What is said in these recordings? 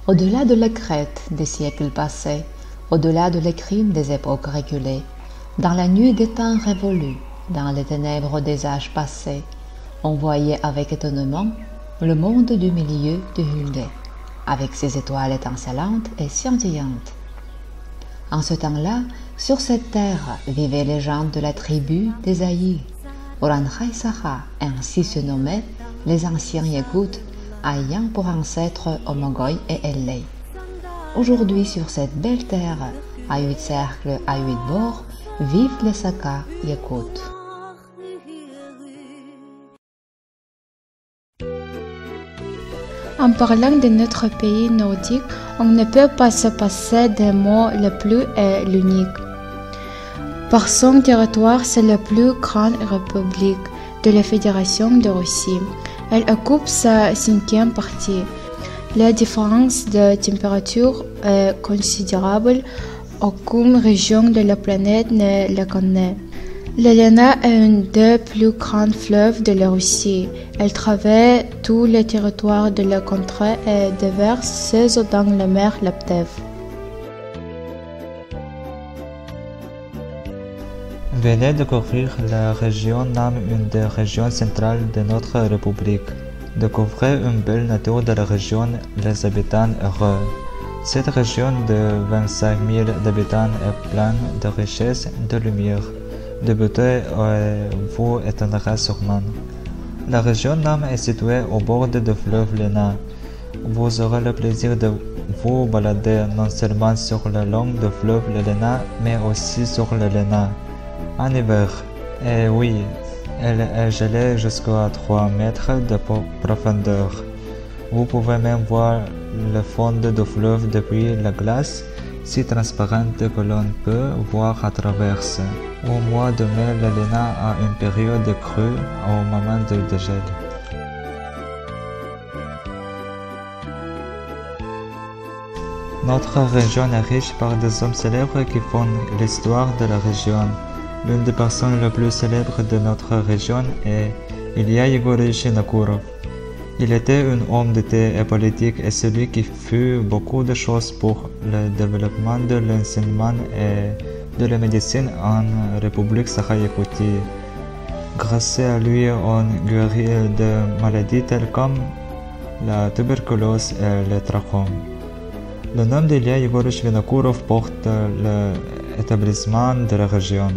Au-delà de la Crète des siècles passés, au-delà de les crimes des époques reculées, dans la nuit des temps révolus, dans les ténèbres des âges passés, on voyait avec étonnement le monde du milieu divulgué, avec ses étoiles étincelantes et scintillantes. En ce temps-là, sur cette terre vivaient les gens de la tribu des Aïs, Oranjai Saha, ainsi se nommaient les anciens Yagoutes, ayant pour ancêtres Omogoy et Elley. Aujourd'hui, sur cette belle terre, à 8 cercles, à 8 bords, vivent les Saka Yagoutes. En parlant de notre pays nordique, on ne peut pas se passer des mots le plus et l'unique. Par son territoire, c'est la plus grande république de la Fédération de Russie. Elle occupe sa 5e partie. La différence de température est considérable. Aucune région de la planète ne la connaît. La Lena est un des plus grands fleuves de la Russie. Elle traverse tout le territoire de la contrée et déverse ses eaux dans la mer Laptev. Venez découvrir la région Nam, une des régions centrales de notre République. Découvrez une belle nature de la région, les habitants heureux. Cette région de 25 000 habitants est pleine de richesses, de lumière, de beauté et vous étonnera sûrement. La région Nam est située au bord du fleuve Lena. Vous aurez le plaisir de vous balader non seulement sur le long du fleuve Lena, mais aussi sur le Lena. En hiver, et oui, elle est gelée jusqu'à 3 mètres de profondeur. Vous pouvez même voir le fond du fleuve depuis la glace, si transparente que l'on peut voir à travers. Au mois de mai, la Lena a une période de crue au moment du dégel. Notre région est riche par des hommes célèbres qui font l'histoire de la région. L'une des personnes les plus célèbres de notre région est Ilya Yegorovich Vinokourov. Il était un homme d'État et politique et celui qui fit beaucoup de choses pour le développement de l'enseignement et de la médecine en République Sakha-Yakoutie. Grâce à lui, on guérit de maladies telles comme la tuberculose et le trachome. Le nom d'Ilya Yegorovich Vinokourov porte l'établissement de la région.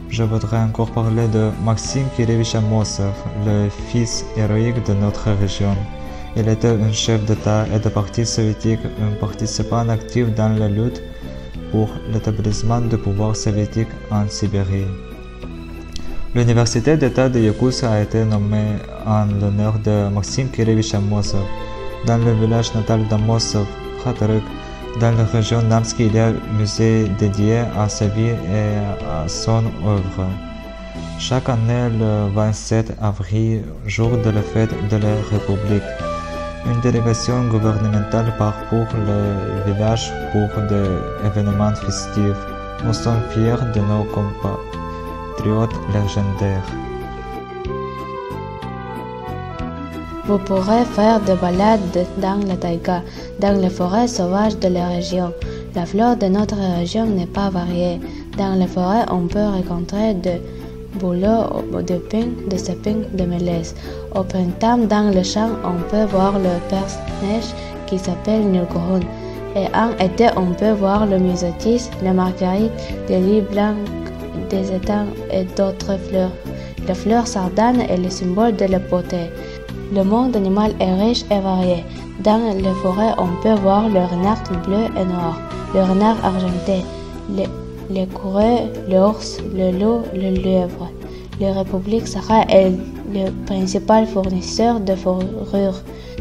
Je voudrais encore parler de Maxime Kirillevich Amosov, le fils héroïque de notre région. Il était un chef d'État et de parti soviétique, un participant actif dans la lutte pour l'établissement du pouvoir soviétique en Sibérie. L'université d'État de Yakoutsk a été nommée en l'honneur de Maxime Kirillevich Amosov. Dans le village natal d'Amosov, Khataruk, dans la région Namsk, il y a un musée dédié à sa vie et à son œuvre. Chaque année, le 27 avril, jour de la fête de la République, une délégation gouvernementale parcourt le village pour des événements festifs. Nous sommes fiers de nos compatriotes légendaires. Vous pourrez faire des balades dans la taïga, dans les forêts sauvages de la région. La flore de notre région n'est pas variée. Dans les forêts, on peut rencontrer des bouleaux de pin, de sapins, de mélèzes. Au printemps, dans le champ, on peut voir le perce-neige qui s'appelle Nilgoron. Et en été, on peut voir le myosotis, la marguerite, les lys blancs, des étangs et d'autres fleurs. La fleur sardane est le symbole de la beauté. Le monde animal est riche et varié. Dans les forêts, on peut voir le renard bleu et noir, le renard argenté, l'écureuil, l'ours, le loup, le lièvre. La République Sakha est le principal fournisseur de fourrure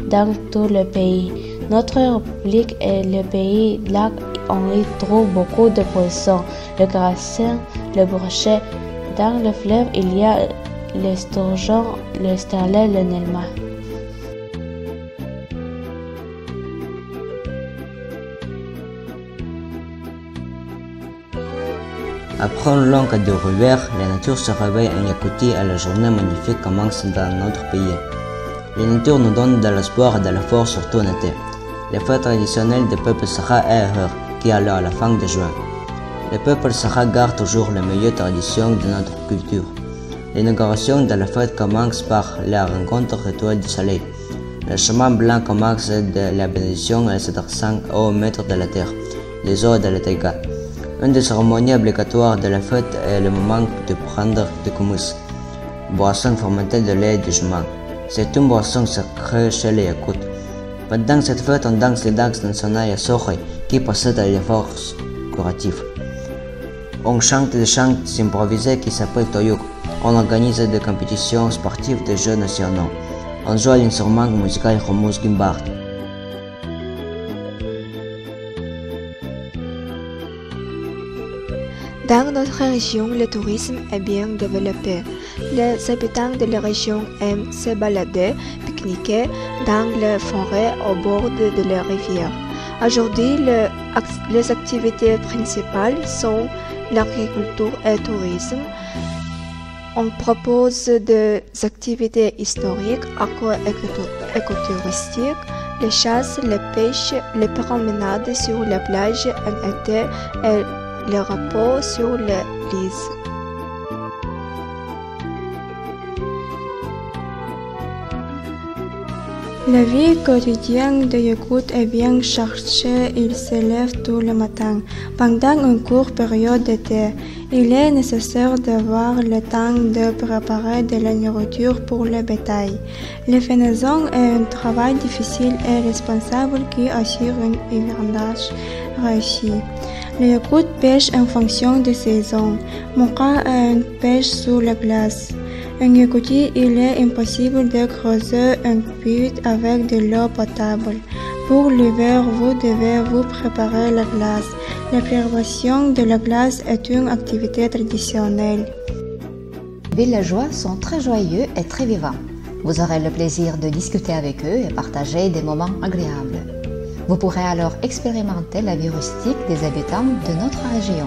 dans tout le pays. Notre République est le pays là où on y trouve beaucoup de poissons, le crassin, le brochet. Dans le fleuve, il y a le sturgeon, le sterlet, le nelma. Après un long de revers, la nature se réveille en Yakoutie et la journée magnifique commence dans notre pays. La nature nous donne de l'espoir et de la force surtout en été. les fêtes traditionnelles du peuple Sakha est heureux, qui a lieu à la fin de juin. Le peuple Sakha garde toujours les meilleures traditions de notre culture. L'inauguration de la fête commence par la rencontre rituelle du soleil. Le chemin blanc commence de la bénédiction et s'adressant au maître de la terre, les eaux de la taïga. Une des cérémonies obligatoires de la fête est le moment de prendre du kummus, boisson fermentée de lait du jument. C'est une boisson sacrée chez les Yakuts. Pendant cette fête, on danse les danses nationales Sohoi qui possèdent les forces curatives. On chante des chants improvisés qui s'appellent Toyuk. On organise des compétitions sportives de jeux nationaux. On joue l'instrument musical Homus Gimbard. Dans notre région, le tourisme est bien développé. Les habitants de la région aiment se balader, pique-niquer dans les forêts au bord de la rivière. Aujourd'hui, les activités principales sont l'agriculture et le tourisme. On propose des activités historiques, écotouristiques, les chasses, les pêches, les promenades sur la plage en été et le repos sur les lises. La vie quotidienne de Yakout est bien chargée. Il se lève tous les matins. Pendant une courte période d'été, il est nécessaire d'avoir le temps de préparer de la nourriture pour le bétail. La fenaison est un travail difficile et responsable qui assure un hivernage réussi. Les Yakout pêchent en fonction des saisons. Mon cas est une pêche sur la glace. En Yakoutie, il est impossible de creuser un puits avec de l'eau potable. Pour l'hiver, vous devez vous préparer la glace. La préparation de la glace est une activité traditionnelle. Les villageois sont très joyeux et très vivants. Vous aurez le plaisir de discuter avec eux et partager des moments agréables. Vous pourrez alors expérimenter la vie rustique des habitants de notre région.